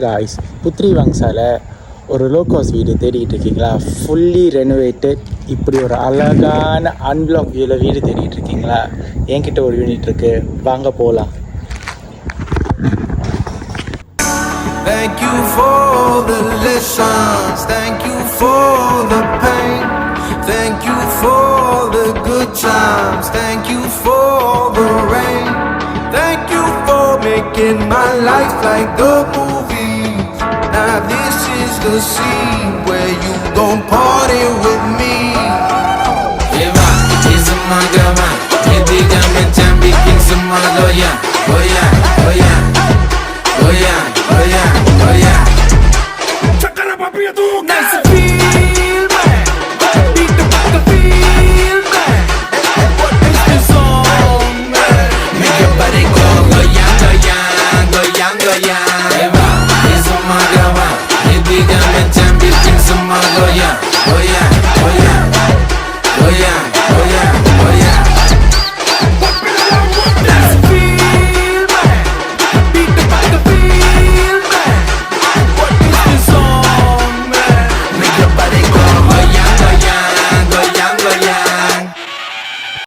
Guys, Puthri வங்சால ஒரு low cost வீடு தேடிட்டு இருக்கீங்களா? ஃபுல்லி ரெனோவேட்டட், இப்படி ஒரு அழகான அன்பிளாக் வியூவில் வீடு தேடிட்டு இருக்கீங்களா? என்கிட்ட ஒரு யூனிட் இருக்கு, வாங்க போகலாம். Thank you for the lessons, thank you for the pain, thank you for the good times, thank you for the rain, thank you for making my life like the movies. Now this is the scene where you gon' party with me. Eva, is a magama, Ediga me jambi king some maloya, oh yeah, oh yeah.